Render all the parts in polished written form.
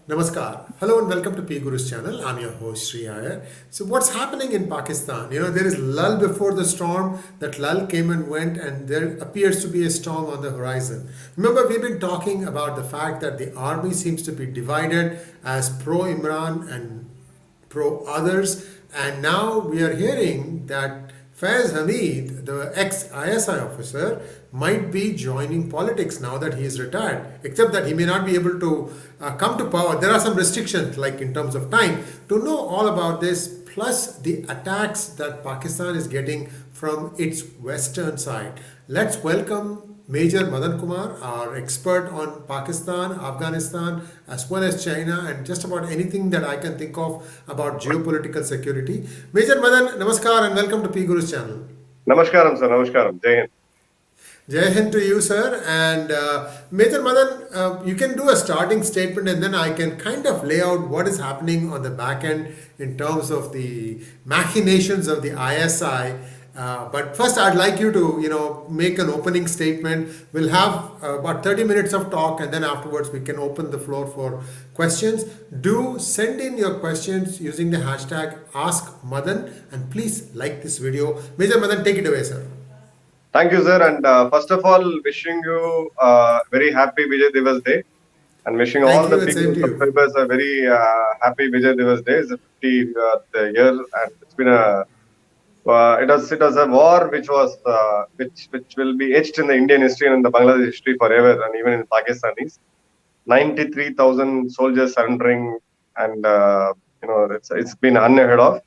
Namaskar. Hello and welcome to PGurus channel. I'm your host 𝙒𝙗𝙪. So what's happening in Pakistan? There is lull before the storm. That lull came and went and there appears to be a storm on the horizon. Remember, we've been talking about the fact that the army seems to be divided as pro-Imran and pro others, and now we are hearing that Faiz Hamid, the ex-ISI officer, might be joining politics now that he is retired, except that he may not be able to come to power. There are some restrictions, like in terms of time. To know all about this, plus the attacks that Pakistan is getting from its western side, let's welcome Major Madan Kumar, our expert on Pakistan, Afghanistan, as well as China, and just about anything that I can think of about geopolitical security. Major Madan, namaskar and welcome to PGurus channel. Namaskaram, sir. Namaskaram. Jai Hind. Jai Hind to you, sir. And Major Madan, you can do a starting statement and then I can kind of lay out what is happening on the back end in terms of the machinations of the ISI. But first, I'd like you to, make an opening statement. We'll have about 30 minutes of talk, and then afterwards we can open the floor for questions. Do send in your questions using the hashtag #AskMadan, and please like this video. Major Madan, take it away, sir. Thank you, sir. And first of all, wishing you very happy Vijay Divas Day, and wishing Thank all the you, and same PGurus to you. subscribers a very happy Vijay Divas Day. It's the 50th year, and it's been it was a war which will be etched in the Indian history and in the Bangladesh history forever, and even in Pakistanis. 93,000 soldiers surrendering, and it's been unheard of.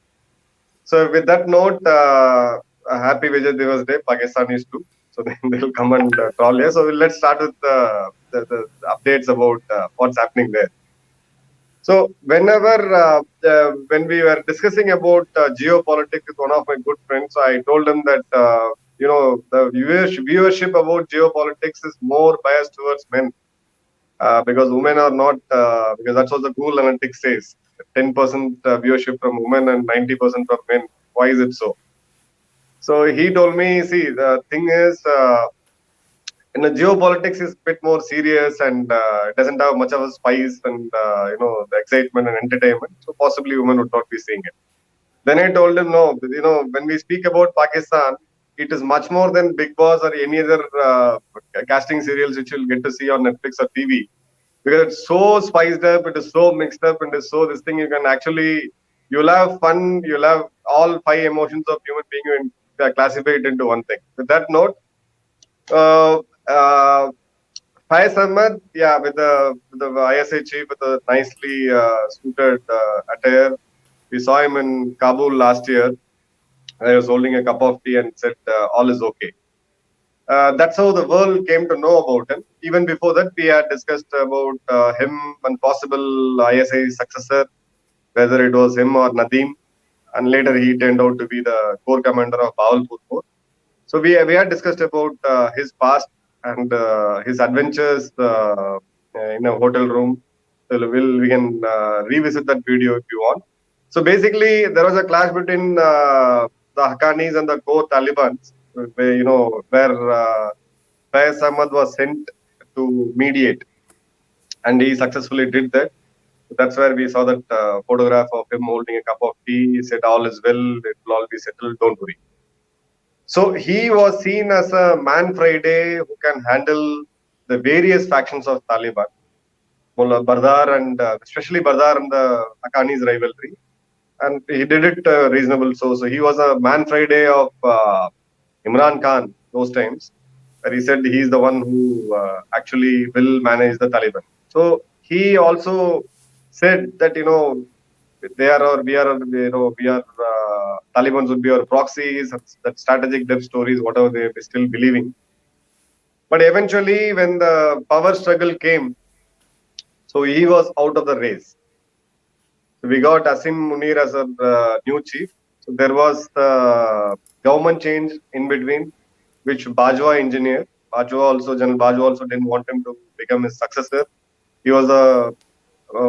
So with that note, a happy Vijay Divas Day, Pakistanis too. So they'll come and troll here. So let's start with the updates about what's happening there. So when we were discussing about geopolitics with one of my good friends, so I told him that the viewership about geopolitics is more biased towards men, because women are not, because that's what the Google Analytics says. 10% viewership from women and 90% from men. Why is it so? So he told me, see, the thing is, in the geopolitics is a bit more serious, and it doesn't have much of a spice and the excitement and entertainment. So possibly women would not be seeing it. Then I told him, no, when we speak about Pakistan, it is much more than Big Boss or any other casting serials which you'll get to see on Netflix or TV, because it's so spiced up, it is so mixed up, and it's so this thing you can actually, you'll have fun, you'll have all five emotions of human being, and classify it into one thing. With that note, Faiz Ahmed, yeah, with the ISI chief with a nicely suited attire. We saw him in Kabul last year. He was holding a cup of tea and said, all is okay. That's how the world came to know about him. Even before that, we had discussed about him and possible ISI successor, whether it was him or Nadeem. And later he turned out to be the corps commander of Bahawalpur Corps. So we had discussed about his past and his adventures in a hotel room. So we can revisit that video if you want. So basically, there was a clash between the Haqqanis and the core Taliban, where Faiz Ahmad was sent to mediate, and he successfully did that. So that's where we saw that photograph of him holding a cup of tea. He said, all is well, it will all be settled, don't worry. So he was seen as a man Friday who can handle the various factions of Taliban, Bardar and especially Bardar and the Haqqanis rivalry. And he did it reasonable. So he was a man Friday of Imran Khan those times, where he said he's the one who actually will manage the Taliban. So he also said that they are or we are Taliban would be our proxies, that strategic depth stories, whatever they're still believing. But eventually, when the power struggle came, so he was out of the race. So we got Asim Munir as a new chief. So there was the government change in between, which Bajwa engineered. General Bajwa also didn't want him to become his successor. He was the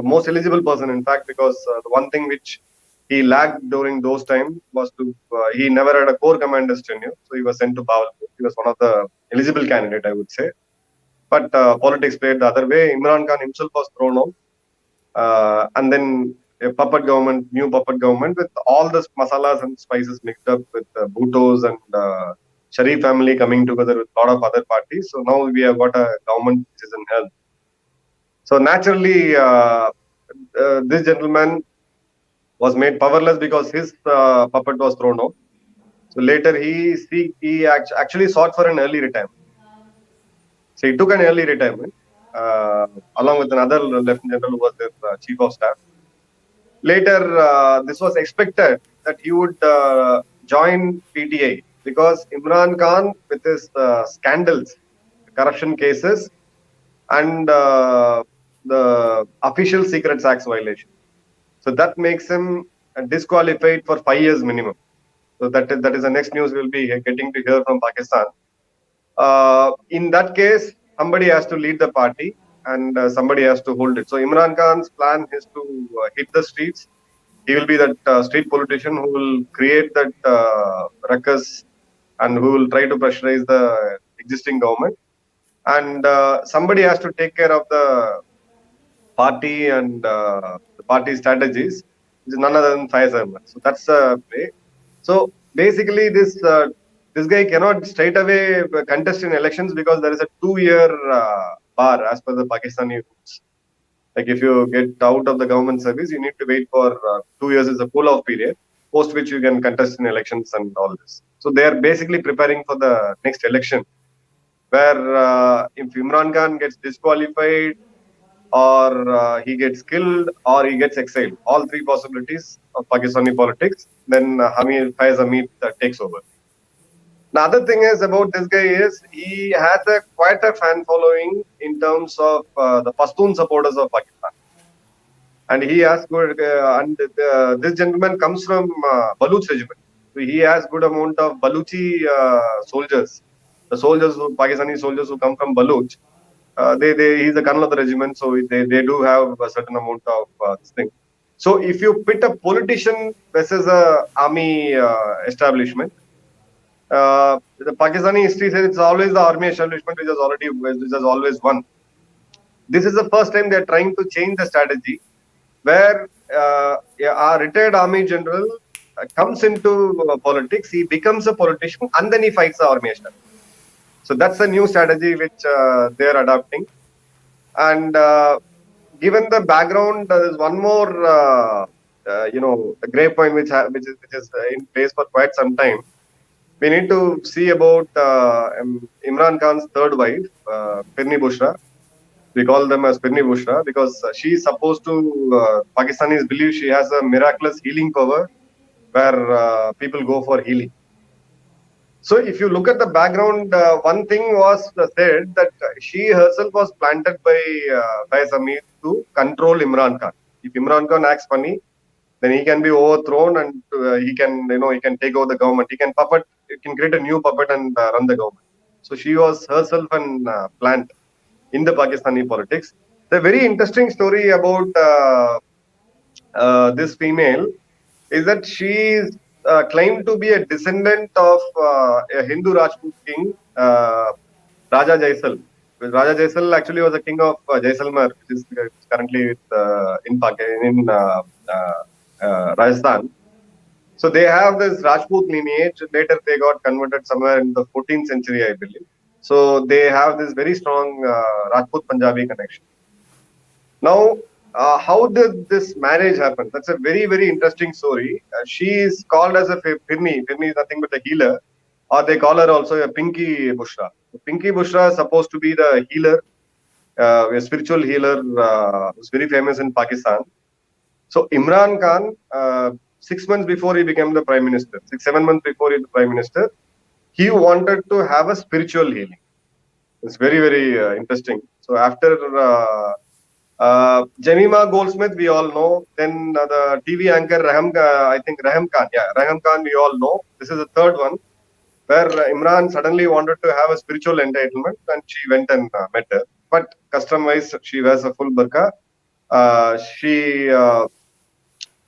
most eligible person, in fact, because the one thing which he lacked during those times was he never had a corps commander's tenure, so he was sent to Bahawalpur. He was one of the eligible candidate, I would say. But politics played the other way. Imran Khan himself was thrown out. and then a puppet government, new puppet government with all the masalas and spices mixed up with Bhuttos and Sharif family coming together with a lot of other parties. So now we have got a government which is in health. So naturally, this gentleman was made powerless because his puppet was thrown out. So later he actually sought for an early retirement. So he took an early retirement along with another lieutenant general who was their chief of staff. Later, this was expected that he would join PTI because Imran Khan, with his scandals, corruption cases, and the Official Secrets Acts violation. So that makes him disqualified for 5 years minimum. So that is the next news we'll be getting to hear from Pakistan. In that case, somebody has to lead the party and somebody has to hold it. So Imran Khan's plan is to hit the streets. He will be that street politician who will create that ruckus and who will try to pressurize the existing government. And somebody has to take care of the party and the party strategies, which is none other than Faiz Ahmed. So that's the play. So basically, this guy cannot straight away contest in elections because there is a 2-year bar as per the Pakistani rules. Like if you get out of the government service, you need to wait for 2 years is a cool-off period, post which you can contest in elections and all this. So they are basically preparing for the next election, where if Imran Khan gets disqualified, or he gets killed, or he gets exiled, all three possibilities of Pakistani politics, then Faiz Hamid takes over. The other thing is about this guy is he has quite a fan following in terms of the Pashtun supporters of Pakistan, and he has good. This gentleman comes from Baloch regiment, so he has good amount of Baluchi soldiers. The Pakistani soldiers who come from Baloch, he's a colonel of the regiment, so they do have a certain amount of this thing. So if you pit a politician versus a army establishment. The Pakistani history says it's always the army establishment which has always won. This is the first time they are trying to change the strategy, where a retired army general comes into politics, he becomes a politician, and then he fights the army establishment. So that's a new strategy which they are adopting. And given the background, there is one more, a grave point which is in place for quite some time. We need to see about Imran Khan's third wife, Pirni Bushra. We call them as Pirni Bushra because she is supposed to, Pakistanis believe she has a miraculous healing power where people go for healing. So if you look at the background, one thing was said that she herself was planted by Faiz Hamid to control Imran Khan. If Imran Khan acts funny, then he can be overthrown and he can take over the government. He can create a new puppet and run the government. So she was herself an plant in the Pakistani politics. The very interesting story about this female is that she is claimed to be a descendant of a Hindu Rajput king, Raja Jaisal. Raja Jaisal actually was a king of Jaisalmer, which is currently in Rajasthan. So they have this Rajput lineage. Later they got converted somewhere in the 14th century, I believe. So they have this very strong Rajput Punjabi connection. Now, how did this marriage happen? That's a very, very interesting story. She is called as a Pirni. Pirni is nothing but a healer, or they call her also a Pinky Bushra. Pinky Bushra is supposed to be the healer, a spiritual healer who's very famous in Pakistan. So Imran Khan, 6 months before he became the prime minister, 7 months before he was the prime minister, he wanted to have a spiritual healing. It's very, very interesting. So after Jemima Goldsmith, we all know. Then the TV anchor Raham Khan. Yeah, Raham Khan, we all know. This is the third one, where Imran suddenly wanted to have a spiritual entitlement, and she went and met her. But custom-wise, she wears a full burqa.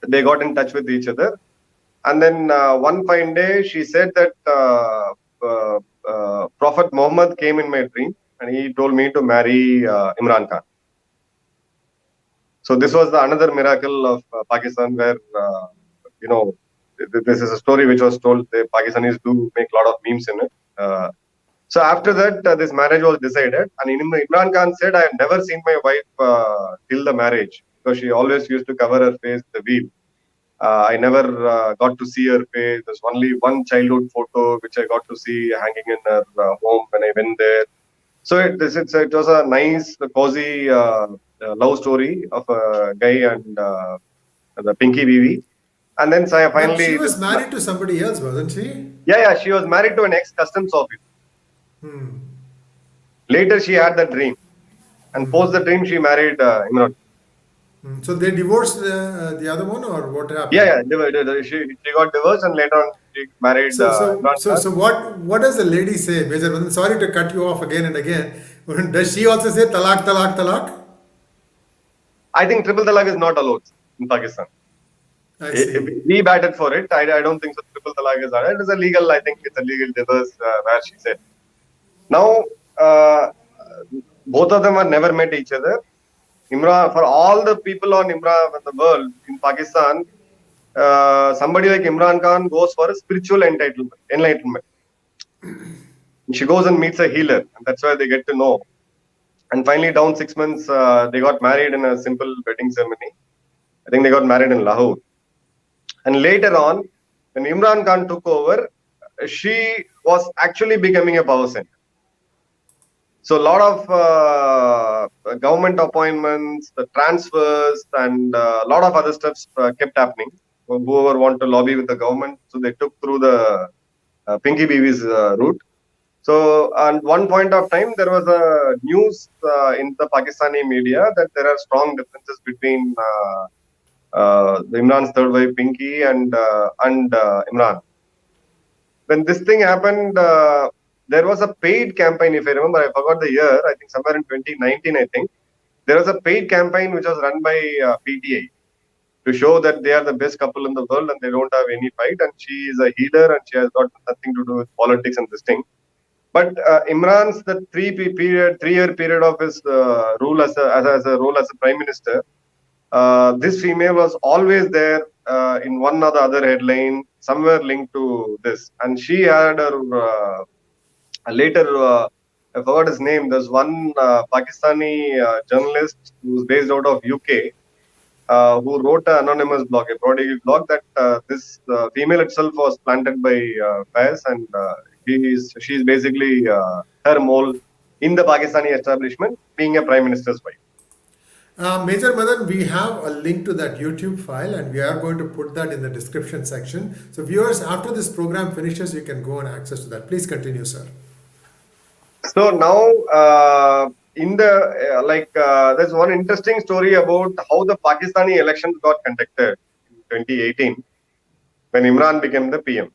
They got in touch with each other, and then one fine day, she said that Prophet Muhammad came in my dream, and he told me to marry Imran Khan. So this was another miracle of Pakistan, where this is a story which was told. The Pakistanis do make a lot of memes in it. So after that, this marriage was decided, and Imran Khan said, "I have never seen my wife till the marriage, because she always used to cover her face with the veil. I never got to see her face. There's only one childhood photo which I got to see hanging in her home when I went there." So it was a nice, cozy love story of a guy and the Pinky Bibi. And then But finally, she was married to somebody else, wasn't she? yeah, she was married to an ex-customs officer. Later, she had the dream, and post the dream, she married Imran. So they divorced the other one, or what happened? Yeah. She got divorced, and later on she married Imran Khan. So what does the lady say, Major Madan? Sorry to cut you off again and again. Does she also say talak, talak, talak? I think triple talaq is not allowed in Pakistan. I see. We batted for it. I don't think so. Triple talaq is allowed. It is a legal. I think it's a legal divorce, where she said. Now, both of them have never met each other. Imran, for all the people on Imran in the world, in Pakistan, somebody like Imran Khan goes for a spiritual enlightenment. She goes and meets a healer, and that's why they get to know. And finally, down 6 months, they got married in a simple wedding ceremony. I think they got married in Lahore. And later on, when Imran Khan took over, she was actually becoming a power center. So a lot of government appointments, the transfers, and a lot of other stuff kept happening. Whoever wanted to lobby with the government, so they took through the Pinky Bibi's route. So at one point of time, there was a news in the Pakistani media that there are strong differences between Imran's third wife Pinky and Imran. When this thing happened, there was a paid campaign, if I remember, I forgot the year, I think somewhere in 2019, I think. There was a paid campaign which was run by PTA to show that they are the best couple in the world and they don't have any fight, and she is a healer and she has got nothing to do with politics and this thing. But Imran's the 3-year period of his rule as a prime minister, this female was always there in one or the other headline, somewhere linked to this. And she had her later, I forgot his name. There's one Pakistani journalist who's based out of UK who wrote an anonymous blog, a prodigy blog, that this female itself was planted by Faiz, and she's basically her mole in the Pakistani establishment, being a prime minister's wife. Major Madan, we have a link to that YouTube file, and we are going to put that in the description section. So viewers, after this program finishes, you can go and access to that. Please continue, sir. So now, there's one interesting story about how the Pakistani elections got conducted in 2018 when Imran became the PM.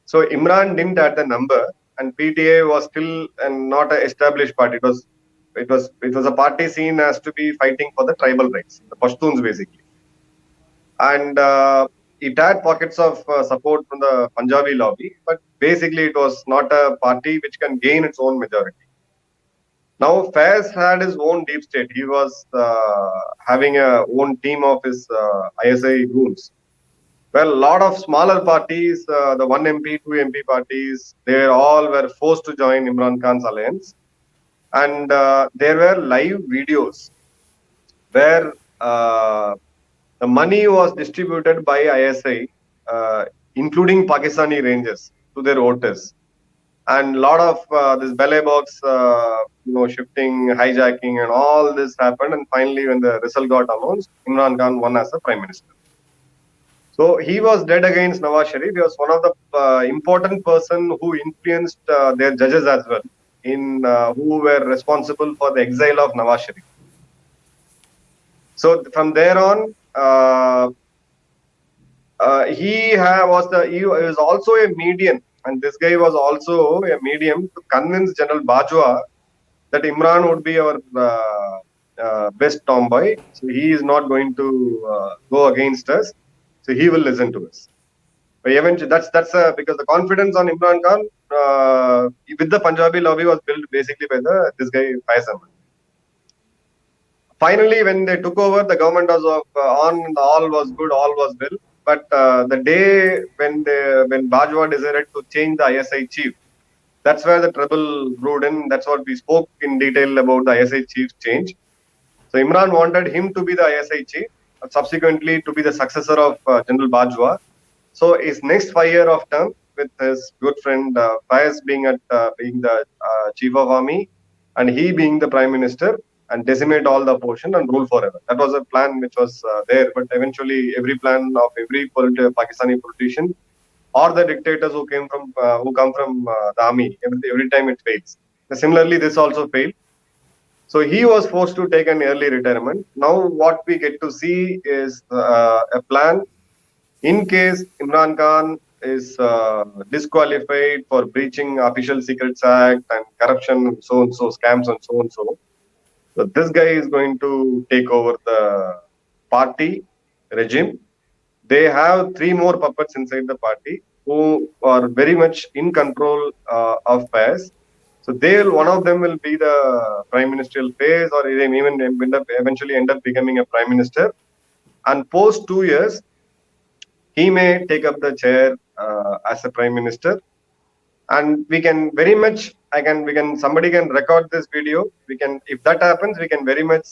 So Imran didn't add the number, and PTA was still not an established party. It was a party seen as to be fighting for the tribal rights, the Pashtuns basically. And it had pockets of support from the Punjabi lobby, but basically it was not a party which can gain its own majority. Now Faiz had his own deep state. He was having a own team of his ISI goons. Well, a lot of smaller parties, the 1 MP, 2 MP parties, they all were forced to join Imran Khan's alliance. And there were live videos where the money was distributed by ISI, including Pakistani Rangers, to their voters. And a lot of this belly box, shifting, hijacking, and all this happened. And finally, when the result got announced, Imran Khan won as a prime minister. So he was dead against Nawaz Sharif. He was one of the important person who influenced their judges as well, who were responsible for the exile of Nawaz Sharif. So from there on, he was also a medium, and this guy was also a medium to convince General Bajwa that Imran would be our best tomboy. So he is not going to go against us. So he will listen to us. But eventually, that's because the confidence on Imran Khan with the Punjabi lobby was built basically by this guy Faiz Ahmed. Finally, when they took over, the government was on, and all was good, all was well. But the day when Bajwa decided to change the ISI chief, that's where the trouble brewed in. That's what we spoke in detail about the ISI chief change. So Imran wanted him to be the ISI chief, subsequently to be the successor of General Bajwa. So his next 5 year of term with his good friend Faiz being the chief of army, and he being the prime minister, and decimate all the opposition and rule forever. That was a plan which was there, but eventually every plan of every Pakistani politician or the dictators who come from the army, every time it fails. Similarly, this also failed. So he was forced to take an early retirement. Now what we get to see is a plan in case Imran Khan is disqualified for breaching Official Secrets Act and corruption and so and so, scams and so and so. So this guy is going to take over the party regime. They have 3 more puppets inside the party who are very much in control of Faiz. So one of them will be the prime ministerial phase, or even eventually end up becoming a prime minister. And post 2 years, he may take up the chair as a prime minister. And we can very much, somebody can record this video. If that happens, we can very much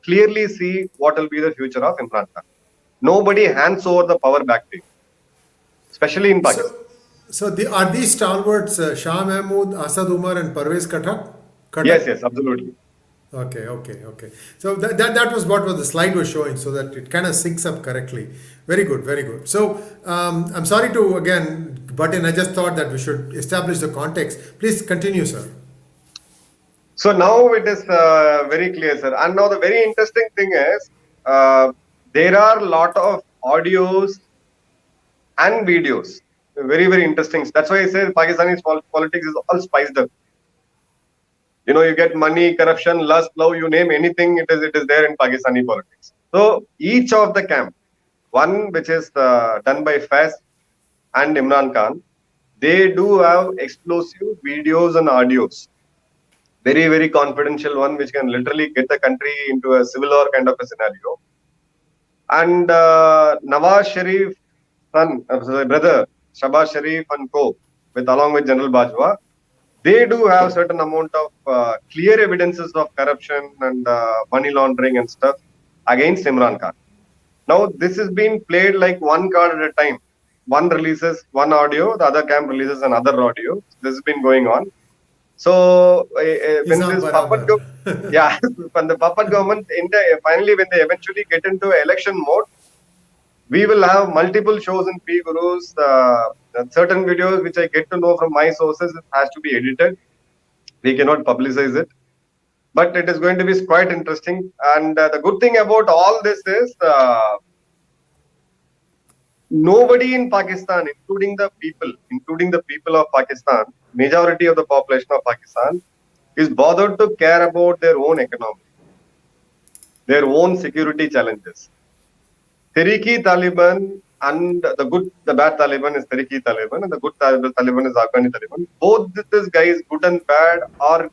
clearly see what will be the future of Imran Khan. Nobody hands over the power back to him, especially in Pakistan. So are these stalwarts Shah Mahmood, Asad Umar, and Parvez Khattak? Yes, absolutely. Okay. So that was what the slide was showing, so that it kind of syncs up correctly. Very good. So I'm sorry to again butt in. I just thought that we should establish the context. Please continue, sir. So now it is very clear, sir. And now the very interesting thing is there are a lot of audios and videos. Very interesting. That's why I say Pakistani politics is all spiced up. You get money, corruption, lust, love, you name anything, it is there in Pakistani politics. So each of the camp, one which is done by Faiz and Imran Khan, they do have explosive videos and audios. Very confidential one, which can literally get the country into a civil war kind of a scenario. And Nawaz Sharif son, brother, Shahbaz Sharif and co, along with General Bajwa, they do have certain amount of clear evidences of corruption and money laundering and stuff against Imran Khan. Now this is being played like one card at a time. One releases one audio, the other camp releases another audio. This has been going on. So when this puppet when the puppet government finally when they eventually get into election mode, we will have multiple shows in PGurus. Certain videos which I get to know from my sources, it has to be edited. We cannot publicize it, but it is going to be quite interesting. And the good thing about all this is nobody in Pakistan, including the people of Pakistan, majority of the population of Pakistan, is bothered to care about their own economy, their own security challenges. Tehreek Taliban and the bad Taliban is Tehreek Taliban, and the good Taliban is Afghani Taliban. Both these guys, good and bad, are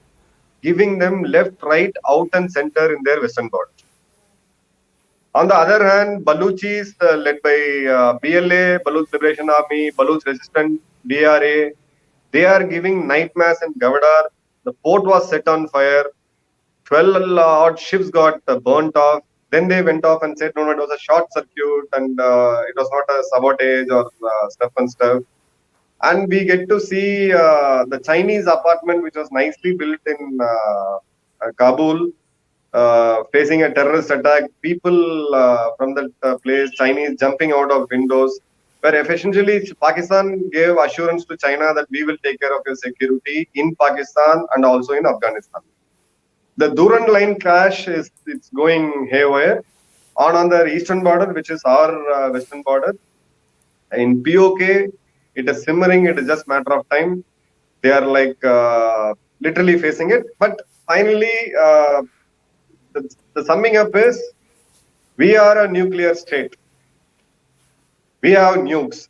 giving them left, right, out and center in their western border. On the other hand, Baluchis led by BLA, Baloch Liberation Army, Baloch Resistance, DRA, they are giving night mass in Gavadar. The port was set on fire. 12 odd ships got burnt off. Then they went off and said, no, it was a short circuit and it was not a sabotage or stuff. And we get to see the Chinese apartment, which was nicely built in Kabul, facing a terrorist attack. People from that place, Chinese jumping out of windows, where essentially Pakistan gave assurance to China that we will take care of your security in Pakistan and also in Afghanistan. The Durand line clash it's going haywire on the eastern border, which is our western border. In POK, it is simmering. It is just matter of time. They are like literally facing it. But finally, the summing up is, we are a nuclear state. We have nukes,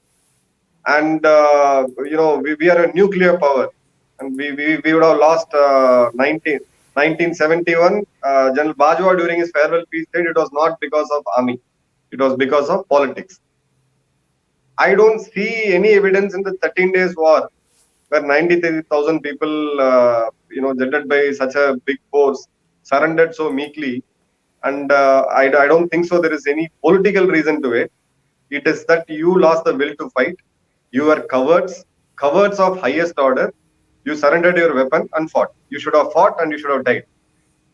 and we are a nuclear power, and we would have lost 1971, General Bajwa during his farewell speech said it was not because of army, it was because of politics. I don't see any evidence in the 13 days war where 93,000 people, judged by such a big force, surrendered so meekly. And I don't think so. There is any political reason to it. It is that you lost the will to fight. You are cowards of highest order. You surrendered your weapon and fought. You should have fought and you should have died.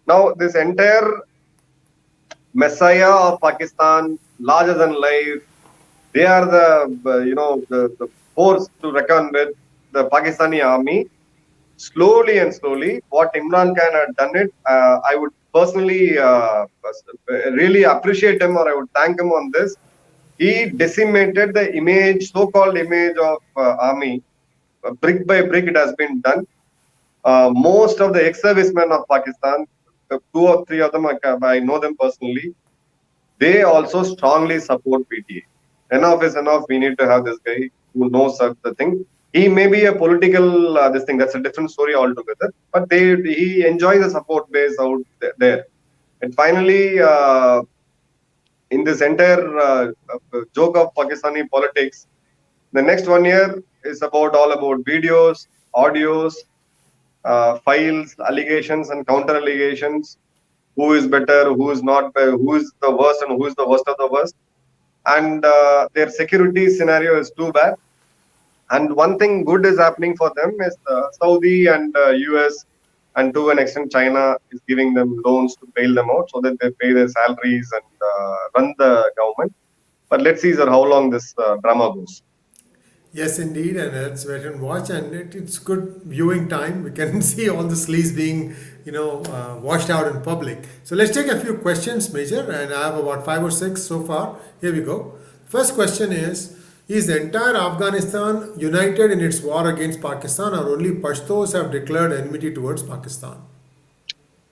Now, this entire messiah of Pakistan, larger than life, they are the force to reckon with, the Pakistani army. Slowly and slowly, what Imran Khan had done it, I would personally really appreciate him, or I would thank him on this. He decimated the image, so-called image of army. Brick by brick, it has been done. Most of the ex-servicemen of Pakistan, 2 or 3 of them, I know them personally, they also strongly support PTA. Enough is enough. We need to have this guy who knows the thing. He may be a political this thing. That's a different story altogether. But he enjoys the support base out there. And finally, in this entire joke of Pakistani politics, the next 1 year is all about videos, audios, files, allegations, and counter allegations. Who is better? Who is not? Who is the worst? And who is the worst of the worst? And their security scenario is too bad. And one thing good is happening for them is Saudi and US, and to an extent China, is giving them loans to bail them out so that they pay their salaries and run the government. But let's see, sir, how long this drama goes. Yes, indeed, and let's wait and watch. And it's good viewing time. We can see all the sleaze being, washed out in public. So let's take a few questions, Major, and I have about 5 or 6 so far. Here we go. First question is the entire Afghanistan united in its war against Pakistan, or only Pashtuns have declared enmity towards Pakistan?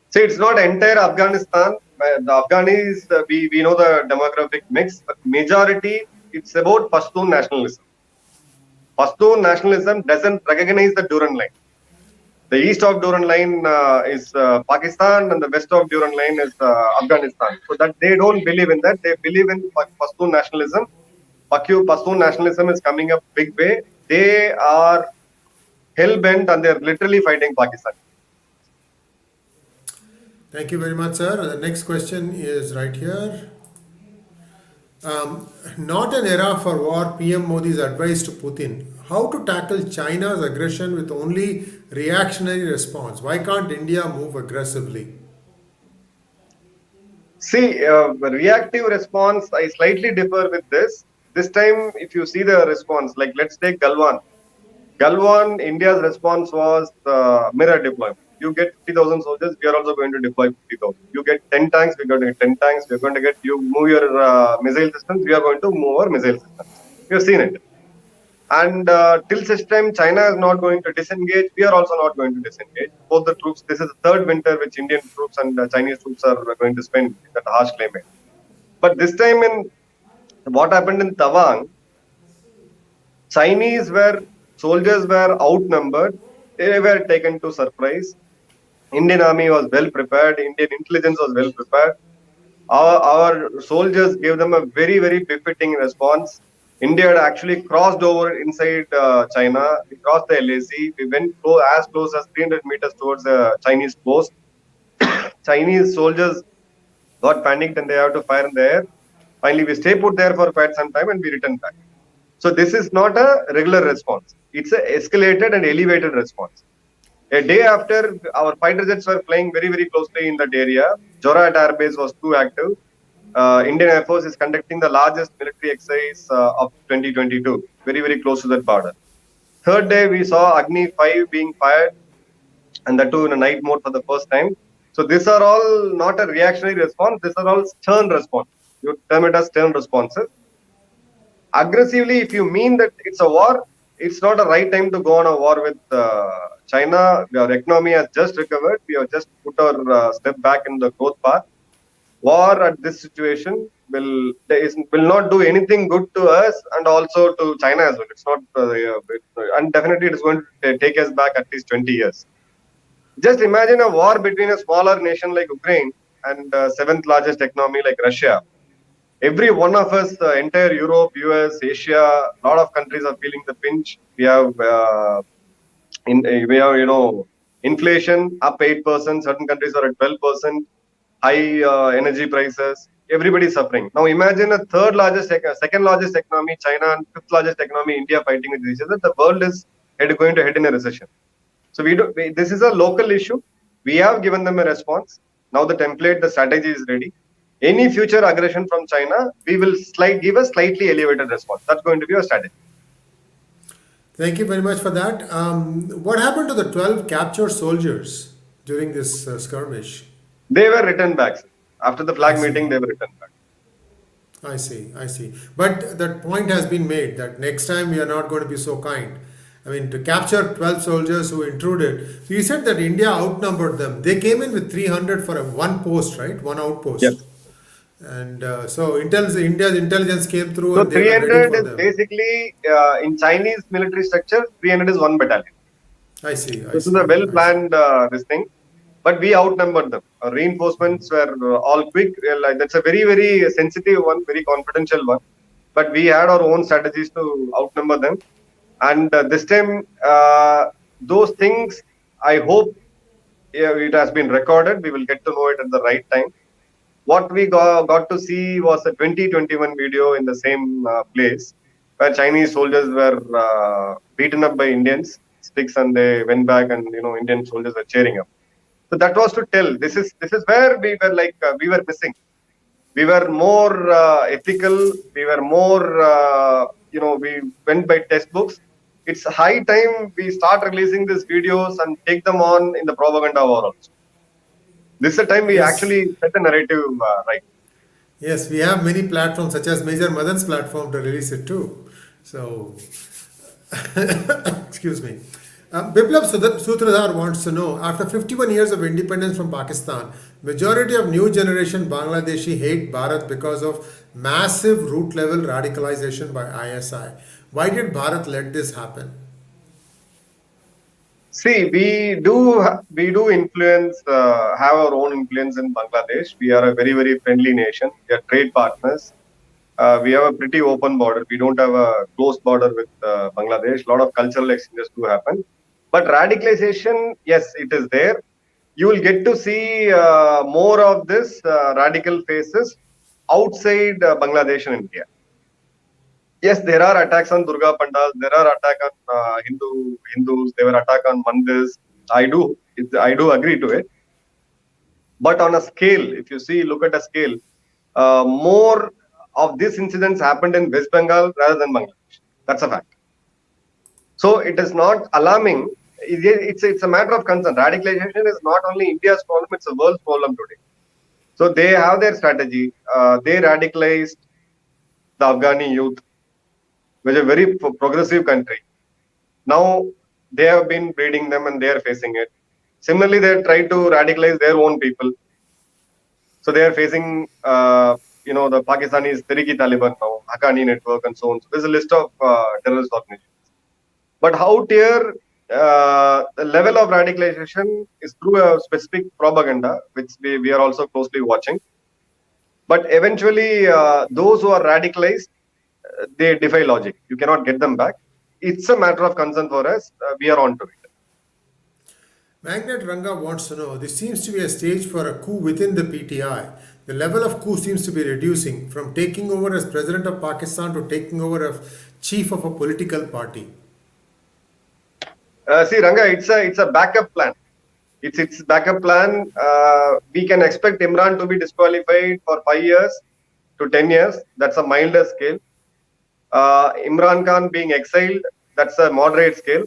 See, it's not entire Afghanistan. The Afghanis, we know the demographic mix, but majority, it's about Pashtun nationalism. Pashtun nationalism doesn't recognize the Durand line. The east of Durand line is Pakistan, and the west of Durand line is Afghanistan. So that they don't believe in that. They believe in Pashtun nationalism. Pashtun nationalism is coming up big way. They are hell-bent and they're literally fighting Pakistan. Thank you very much, sir. The next question is right here. Not an era for war, PM Modi's advice to Putin. How to tackle China's aggression with only reactionary response? Why can't India move aggressively? See, reactive response, I slightly differ with this. This time, if you see the response, like let's take Galwan. Galwan, India's response was mirror deployment. You get 50,000 soldiers, we are also going to deploy 50,000. You get 10 tanks, we're going to get 10 tanks. We're going to get, you move your missile systems, we are going to move our missile systems. We have seen it. And till such time, China is not going to disengage. We are also not going to disengage. Both the troops, this is the third winter which Indian troops and Chinese troops are going to spend in that harsh climate. But this time, in what happened in Tawang, soldiers were outnumbered. They were taken to surprise. Indian army was well prepared. Indian intelligence was well prepared. Our soldiers gave them a very, very befitting response. India had actually crossed over inside China. We crossed the LAC. We went as close as 300 meters towards the Chinese post. Chinese soldiers got panicked and they have to fire in the air. Finally, we stay put there for quite some time and we return back. So this is not a regular response. It's an escalated and elevated response. A day after, our fighter jets were flying very, very closely in that area. Jorat Air Base was too active. Indian Air Force is conducting the largest military exercise of 2022, very, very close to that border. Third day, we saw Agni 5 being fired, and that too in a night mode for the first time. So these are all not a reactionary response. These are all stern response. You term it as stern responses. Aggressively, if you mean that it's a war, it's not a right time to go on a war with China. Our economy has just recovered. We have just put our step back in the growth path. War at this situation will not do anything good to us and also to China as well. It's not, and definitely it is going to take us back at least 20 years. Just imagine a war between a smaller nation like Ukraine and seventh largest economy like Russia. Every one of us, entire Europe, US, Asia, a lot of countries are feeling the pinch. We have inflation up 8%. Certain countries are at 12%. High energy prices. Everybody is suffering. Now imagine a second largest economy, China, and fifth largest economy, India, fighting with each other. The world is going to head in a recession. So this is a local issue. We have given them a response. Now the template, the strategy is ready. Any future aggression from China, we will give a slightly elevated response. That's going to be our strategy. Thank you very much for that. What happened to the 12 captured soldiers during this skirmish? They were returned back. After the I flag see. meeting, they were returned back. I see. I see. But that point has been made that next time we are not going to be so kind. I mean, to capture 12 soldiers who intruded, so you said that India outnumbered them. They came in with 300 for one post, right? One Yes. outpost. And so India's intelligence came through So and they were ready 300 for is them. basically in Chinese military structure, 300 is one battalion. I see. I This is a see. well I see. planned this thing, but we outnumbered them. Our reinforcements were all quick. That's a very, very sensitive one, very confidential one. But we had our own strategies to outnumber them. And this time, those things, I hope it has been recorded. We will get to know it at the right time. What we got to see was a 2021 video in the same place where Chinese soldiers were beaten up by Indians, sticks, and they went back, and Indian soldiers were cheering up. So that was to tell. This is where we were we were missing. We were more ethical. We were more we went by textbooks. It's high time we start releasing these videos and take them on in the propaganda war also. This is the time we Yes. actually set the narrative right. Yes, we have many platforms such as Major Madan's platform to release it too. So, excuse me. Biplab Sutradhar wants to know, after 51 years of independence from Pakistan, majority of new generation Bangladeshi hate Bharat because of massive root level radicalization by ISI. Why did Bharat let this happen? See, we do influence, have our own influence in Bangladesh. We are a very, very friendly nation. We are trade partners. We have a pretty open border. We don't have a closed border with Bangladesh. A lot of cultural exchanges do happen. But radicalization, yes, it is there. You will get to see more of this radical faces outside Bangladesh and India. Yes, there are attacks on Durga Pandals. There are attacks on Hindus. There were attacks on mandirs. I do agree to it. But on a scale, if you look at a scale, more of these incidents happened in West Bengal rather than Bangladesh. That's a fact. So it is not alarming. It's a matter of concern. Radicalization is not only India's problem; it's a world's problem today. So they have their strategy. They radicalized the Afghani youth, which is a very progressive country. Now they have been breeding them and they are facing it. Similarly, they try to radicalize their own people. So they are facing, the Pakistanis, Tehreek Taliban now, Haqqani network, and so on. So there's a list of terrorist organizations. But how the level of radicalization is through a specific propaganda, which we are also closely watching. But eventually, those who are radicalized, they defy logic. You cannot get them back. It's a matter of concern for us. We are on to it. Magnet Ranga wants to know, this seems to be a stage for a coup within the PTI. The level of coup seems to be reducing from taking over as president of Pakistan to taking over as chief of a political party. See, Ranga, it's a backup plan. It's backup plan. We can expect Imran to be disqualified for 5 years to 10 years. That's a milder scale. Imran Khan being exiled, that's a moderate scale.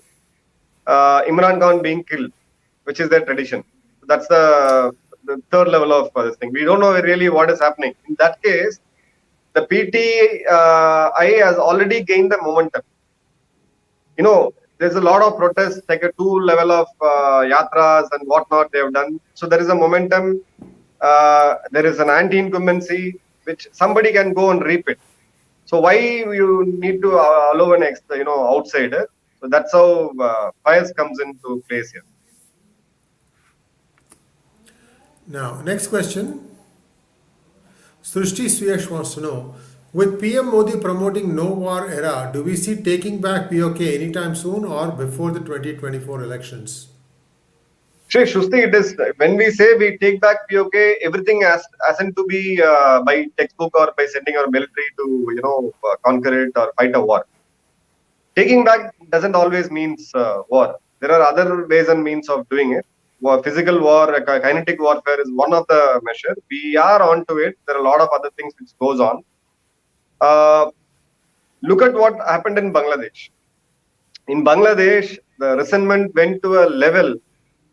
Imran Khan being killed, which is their tradition. That's the third level of this thing. We don't know really what is happening. In that case, the PTI has already gained the momentum. There's a lot of protests, like a 2 level of yatras and whatnot they have done. So there is a momentum. There is an anti-incumbency, which somebody can go and reap it. So why you need to allow an outsider? So that's how Faiz comes into place here. Now, next question. Srushti Suyesh wants to know, with PM Modi promoting no war era, do we see taking back POK anytime soon or before the 2024 elections? Shusti, it is when we say we take back POK, everything hasn't to be by textbook or by sending our military to conquer it or fight a war. Taking back doesn't always means war. There are other ways and means of doing it. Physical war, kinetic warfare is one of the measures. We are onto it. There are a lot of other things which goes on. Look at what happened in Bangladesh. In Bangladesh, the resentment went to a level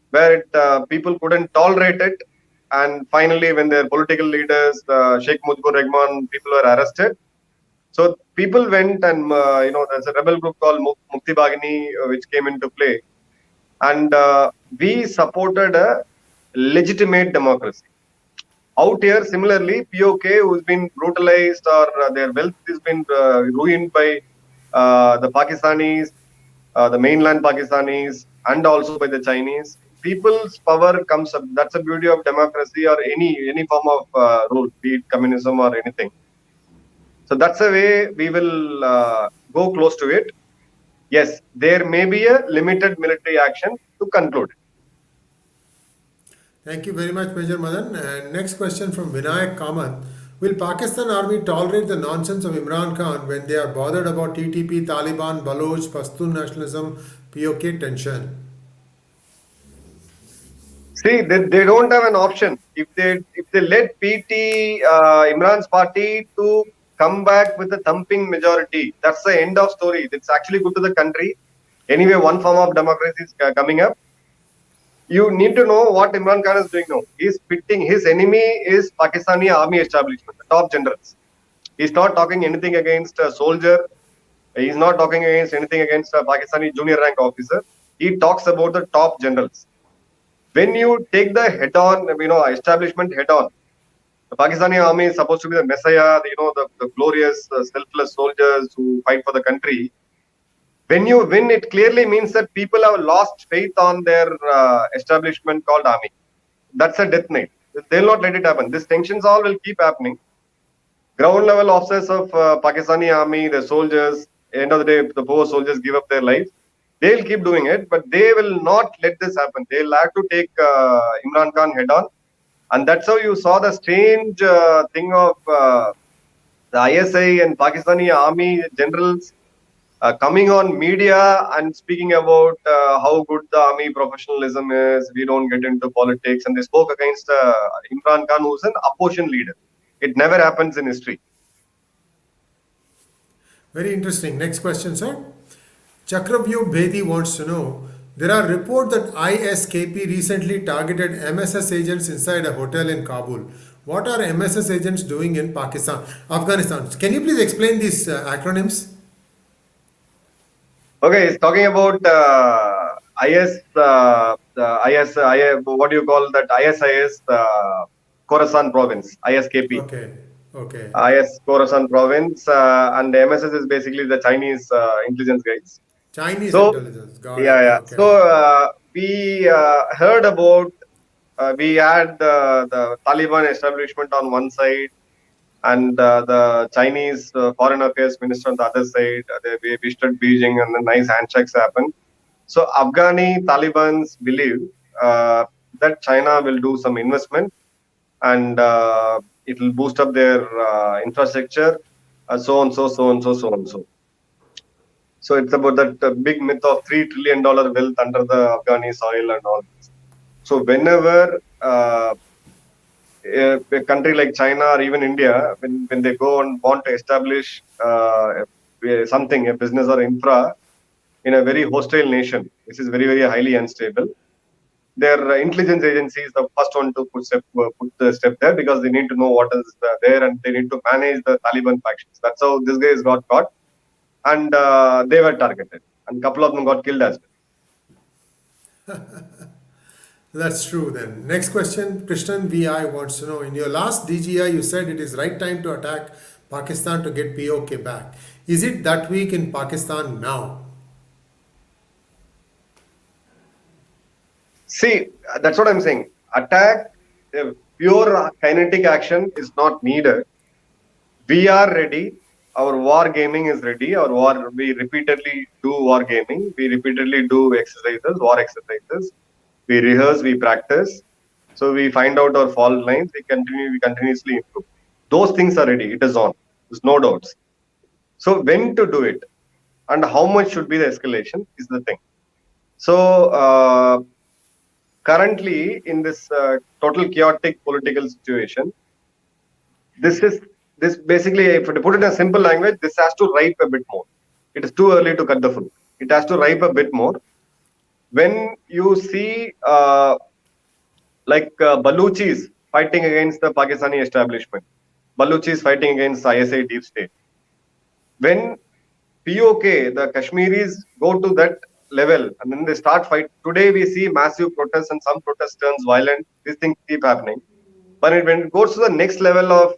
where people couldn't tolerate it. And finally, when their political leaders, Sheikh Mujibur Rahman, people were arrested. So people went and, there's a rebel group called Mukti Bagini, which came into play. And we supported a legitimate democracy. Out here, similarly, POK, who's been brutalized or their wealth has been ruined by the Pakistanis, the mainland Pakistanis, and also by the Chinese. People's power comes up. That's the beauty of democracy or any form of rule, be it communism or anything. So that's the way we will go close to it. Yes, there may be a limited military action to conclude it. Thank you very much, Major Madan. And next question from Vinayak Kamath. Will Pakistan army tolerate the nonsense of Imran Khan when they are bothered about TTP, Taliban, Baloch, Pashtun nationalism, POK tension? See, they don't have an option. If they let PT Imran's party to come back with a thumping majority, that's the end of story. It's actually good to the country. Anyway, one form of democracy is coming up. You need to know what Imran Khan is doing now. He's pitting, his enemy is Pakistani army establishment, the top generals. He's not talking anything against a soldier. He's not talking against anything against a Pakistani junior rank officer. He talks about the top generals. When you take the head-on, establishment head-on, the Pakistani army is supposed to be the messiah, the glorious, selfless soldiers who fight for the country. When you win, it clearly means that people have lost faith on their establishment called army. That's a death knell. They'll not let it happen. These tensions all will keep happening. Ground level officers of Pakistani army, the soldiers, end of the day, the poor soldiers give up their lives. They'll keep doing it, but they will not let this happen. They'll have to take Imran Khan head on. And that's how you saw the strange thing of the ISI and Pakistani army generals coming on media and speaking about how good the army professionalism is. We don't get into politics. And they spoke against Imran Khan, who's an opposition leader. It never happens in history. Very interesting. Next question, sir. 𝙒𝙗𝙘𝘀𝘐 wants to know, there are reports that ISKP recently targeted MSS agents inside a hotel in Kabul. What are MSS agents doing in Afghanistan? Can you please explain these acronyms? Okay, it's talking about what do you call that? ISIS, Khorasan province, ISKP. Okay. IS Khorasan province, and the MSS is basically the Chinese intelligence guys. Intelligence. Got it. Okay. So we heard about, we had the Taliban establishment on one side and the Chinese foreign affairs minister on the other side. They visited Beijing and the nice handshakes happened. So Afghani Talibans believe that China will do some investment and it will boost up their infrastructure, so and so. So it's about that big myth of $3 trillion wealth under the Afghani soil and all this. So whenever a country like China or even India, when they go and want to establish something, a business or infra in a very hostile nation, this is very, very highly unstable. Their intelligence agency is the first one to put the step there because they need to know what is there and they need to manage the Taliban factions. That's how this guy got caught. And they were targeted, and a couple of them got killed as well. That's true then. Next question, Krishnan VI wants to know, in your last DGI, you said it is right time to attack Pakistan to get POK back. Is it that weak in Pakistan now? See, that's what I'm saying. Attack pure kinetic action is not needed. We are ready. Our war gaming is ready. We repeatedly do war gaming. We repeatedly do exercises, war exercises. We rehearse, we practice. So we find out our fault lines. We continuously improve. Those things are ready. It is on. There's no doubts. So when to do it and how much should be the escalation is the thing. So currently in this total chaotic political situation, this basically, if to put it in a simple language, this has to ripe a bit more. It is too early to cut the fruit. It has to ripe a bit more. When you see Baluchis fighting against the Pakistani establishment, Baluchis fighting against ISI deep state. When POK, the Kashmiris go to that level and then they start fight. Today we see massive protests and some protests turns violent. These things keep happening. But when it goes to the next level of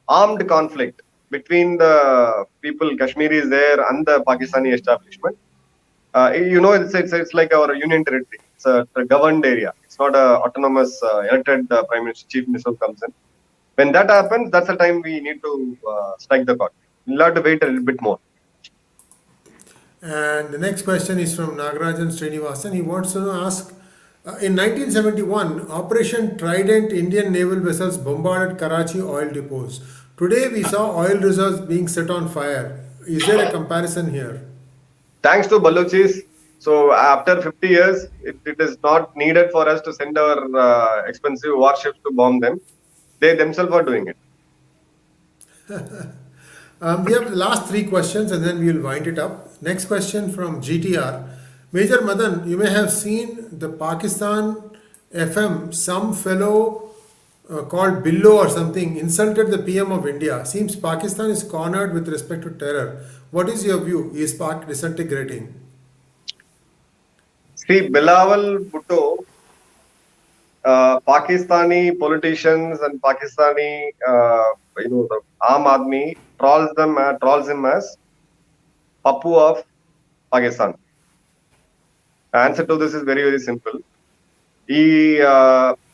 armed conflict between the people, Kashmiris there and the Pakistani establishment, it's like our union territory. It's a governed area. It's not a autonomous elected prime minister, chief minister who comes in. When that happens, that's the time we need to strike the chord. We'll have to wait a little bit more. And the next question is from Nagarajan Srinivasan. He wants to ask, in 1971, Operation Trident Indian naval vessels bombarded Karachi oil depots. Today we saw oil reserves being set on fire. Is there a comparison here? Thanks to Baluchis. So after 50 years, it is not needed for us to send our expensive warships to bomb them. They themselves are doing it. We have the last three questions and then we will wind it up. Next question from GTR. Major Madan, you may have seen the Pakistan FM, some fellow called Billo or something insulted the PM of India. Seems Pakistan is cornered with respect to terror. What is your view? Is Pak disintegrating? See, Bilawal Bhutto, Pakistani politicians and Pakistani, the Aam Aadmi trolls him as Pappu of Pakistan. The answer to this is very, very simple. There's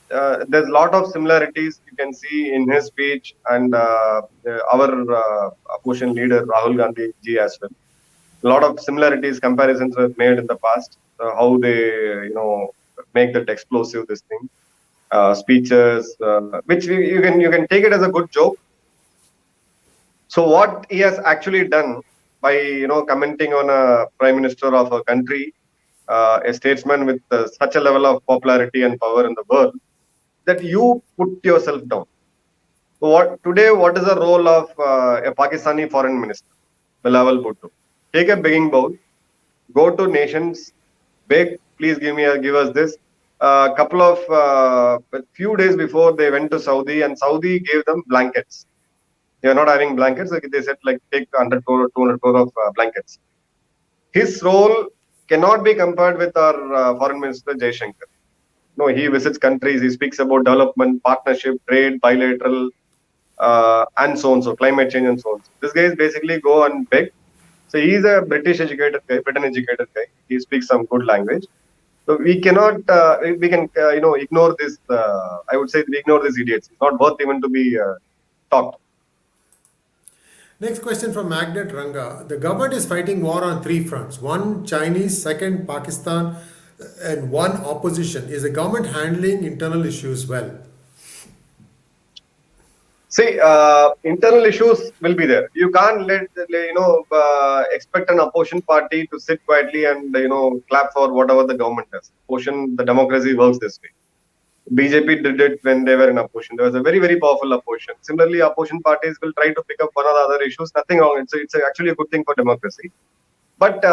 a lot of similarities you can see in his speech and our opposition leader Rahul Gandhi ji as well. A lot of similarities, comparisons were made in the past. How they, make that explosive this thing, speeches, which you can take it as a good joke. So what he has actually done by commenting on a prime minister of a country, a statesman with such a level of popularity and power in the world, that you put yourself down. So what is the role of a Pakistani foreign minister, Bilawal Bhutto? Take a begging bowl, go to nations, beg, please give us this. A few days before they went to Saudi and Saudi gave them blankets. They are not having blankets. They said take 100 crore, 200 crore of blankets. His role cannot be compared with our foreign minister Jaishankar. No, he visits countries. He speaks about development, partnership, trade, bilateral, and so on. So climate change and so on. This guy is basically go and beg. So he is a Britain educated guy. He speaks some good language. So we cannot, we can, ignore this. I would say we ignore these idiots. It's not worth even to be talked. Next question from Magnet Ranga. The government is fighting war on three fronts. One, Chinese, second, Pakistan, and one, opposition. Is the government handling internal issues well? See, internal issues will be there. You can't expect an opposition party to sit quietly and, clap for whatever the government does. The democracy works this way. BJP did it when they were in opposition. There was a very, very powerful opposition. Similarly, opposition parties will try to pick up one or the other issues. Nothing wrong. It's actually a good thing for democracy. But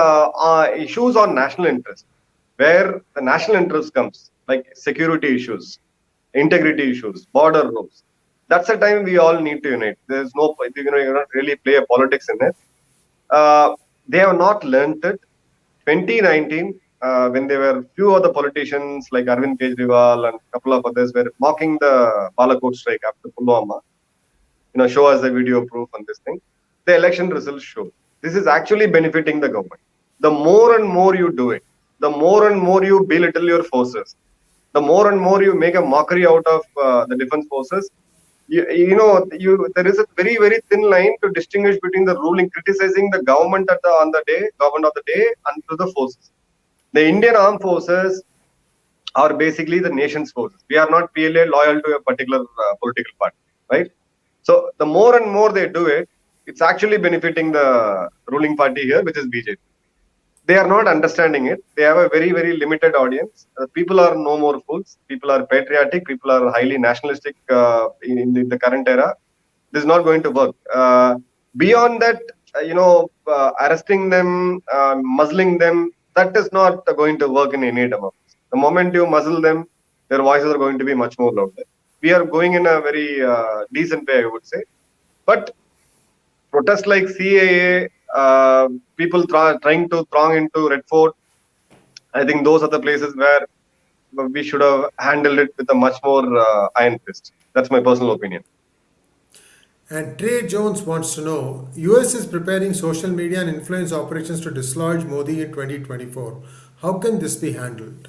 issues on national interest, where the national interest comes, like security issues, integrity issues, border rules, that's the time we all need to unite. There's no, you cannot really play a politics in it. They have not learned it. 2019, when there were few other politicians like Arvind Kejriwal and a couple of others were mocking the Baloch strike after Pulwama, show us the video proof on this thing. The election results show this is actually benefiting the government. The more and more you do it, the more and more you belittle your forces, the more and more you make a mockery out of the defense forces, there is a very, very thin line to distinguish between the ruling, criticizing the government government of the day, and to the forces. The Indian armed forces are basically the nation's forces. We are not PLA loyal to a particular political party, right? So the more and more they do it, it's actually benefiting the ruling party here, which is BJP. They are not understanding it. They have a very, very limited audience. People are no more fools. People are patriotic. People are highly nationalistic in the current era. This is not going to work. Beyond that, arresting them, muzzling them, that is not going to work in any democracy. The moment you muzzle them, their voices are going to be much more louder. We are going in a very decent way, I would say. But protests like CAA, people trying to throng into Red Fort, I think those are the places where we should have handled it with a much more iron fist. That's my personal opinion. And Trey Jones wants to know, US is preparing social media and influence operations to dislodge Modi in 2024. How can this be handled?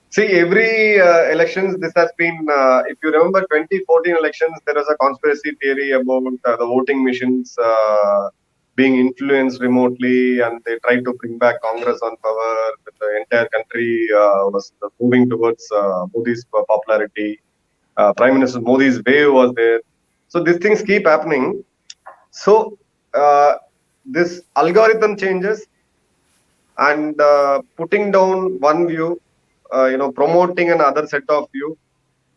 See, every elections, this has been, if you remember 2014 elections, there was a conspiracy theory about the voting machines being influenced remotely, and they tried to bring back Congress on power. The entire country was moving towards Modi's popularity. Prime Minister Modi's wave was there. So these things keep happening. So this algorithm changes, and putting down one view, promoting another set of view.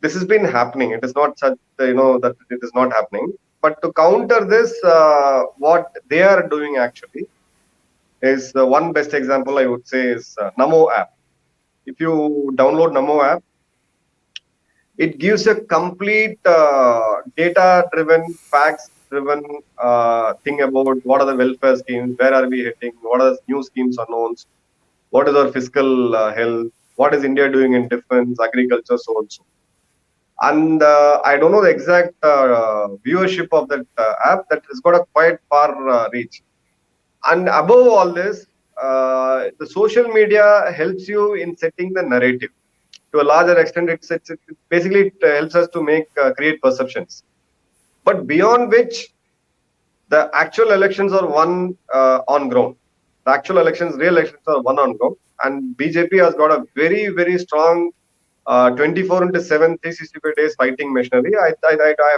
This has been happening. It is not such, that it is not happening. But to counter this, what they are doing actually is one best example I would say is Namo app. If you download Namo app, it gives a complete data-driven, facts-driven thing about what are the welfare schemes, where are we heading, what are the new schemes announced, what is our fiscal health, what is India doing in defense, agriculture, so on so. And I don't know the exact viewership of that app, that has got a quite far reach. And above all this, the social media helps you in setting the narrative. To a larger extent, it basically helps us to create perceptions. But beyond which, the actual elections are won on ground. The actual elections, real elections are won on ground. And BJP has got a very, very strong 24/7, 365 days fighting machinery. I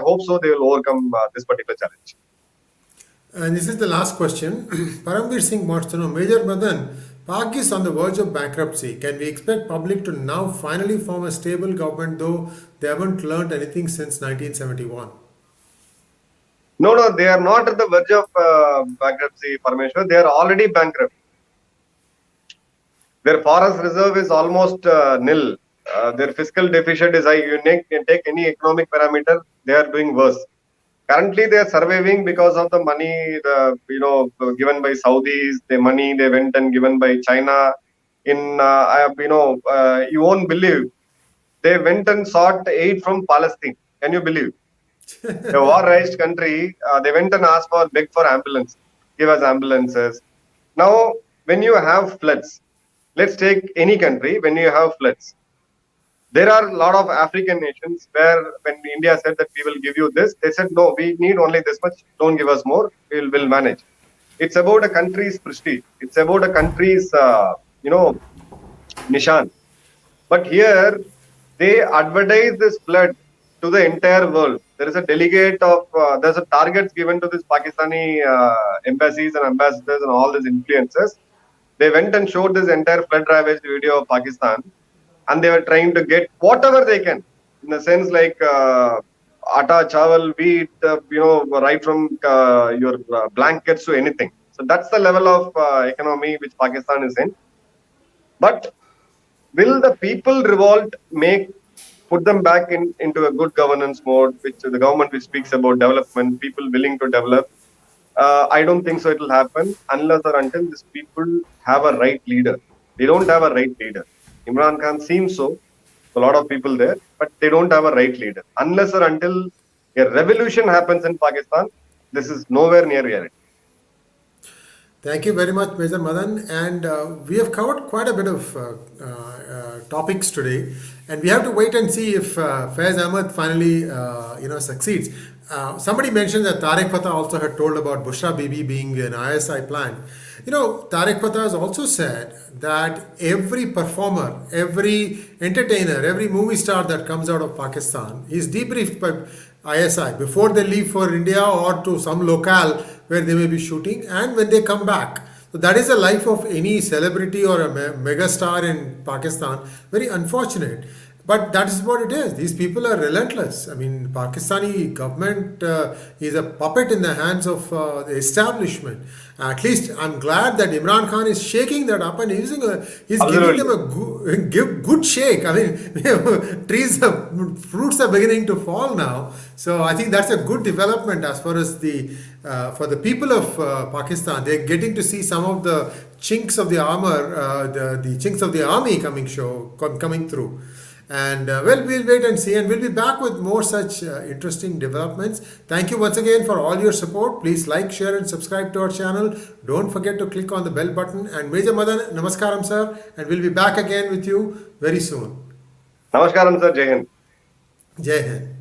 hope so they will overcome this particular challenge. And this is the last question. Paramveer Singh wants to know, Major Madan, Pak is on the verge of bankruptcy. Can we expect public to now finally form a stable government, though they haven't learned anything since 1971? No, they are not at the verge of bankruptcy, Parmeshwar. They are already bankrupt. Their forest reserve is almost nil. Their fiscal deficit is high. You take any economic parameter, they are doing worse. Currently, they are surviving because of the money, given by Saudis, the money they went and given by China. You won't believe, they went and sought aid from Palestine. Can you believe? A war-ravaged country, they went and begged for ambulance. Give us ambulances. Now, when you have floods, let's take any country, when you have floods, there are a lot of African nations where when India said that we will give you this, they said, no, we need only this much, don't give us more, we'll manage. It's about a country's prestige. It's about a country's, nishan. But here, they advertise this flood to the entire world. There is a delegate there's a targets given to this Pakistani embassies and ambassadors and all these influencers. They went and showed this entire flood ravaged video of Pakistan. And they were trying to get whatever they can, in the sense like atta, chawal, wheat, right from your blankets to anything. So that's the level of economy which Pakistan is in. But will the people revolt put them back into a good governance mode, which the government which speaks about development, people willing to develop? I don't think so. It will happen unless or until these people have a right leader. They don't have a right leader. Imran Khan seems so, a lot of people there, but they don't have a right leader. Unless or until a revolution happens in Pakistan, this is nowhere near reality. Thank you very much, Major Madan. And we have covered quite a bit of topics today, and we have to wait and see if Faiz Ahmed finally, succeeds. Somebody mentioned that Tariq Fatah also had told about Bushra Bibi being an ISI plant. Tariq Fatah has also said that every performer, every entertainer, every movie star that comes out of Pakistan is debriefed by ISI before they leave for India or to some locale where they may be shooting, and when they come back. So that is the life of any celebrity or a mega star in Pakistan. Very unfortunate. But that is what it is. These people are relentless. I mean, Pakistani government is a puppet in the hands of the establishment. At least I'm glad that Imran Khan is shaking that up and he's giving them a good shake. I mean, fruits are beginning to fall now. So I think that's a good development as far as for the people of Pakistan. They're getting to see some of the chinks of the armor, the chinks of the army coming through. And we'll wait and see, and we'll be back with more such interesting developments. Thank you once again for all your support. Please like, share, and subscribe to our channel. Don't forget to click on the bell button. And Major Madan, namaskaram, sir. And we'll be back again with you very soon. Namaskaram, sir. Jai Hind. Jai Hind.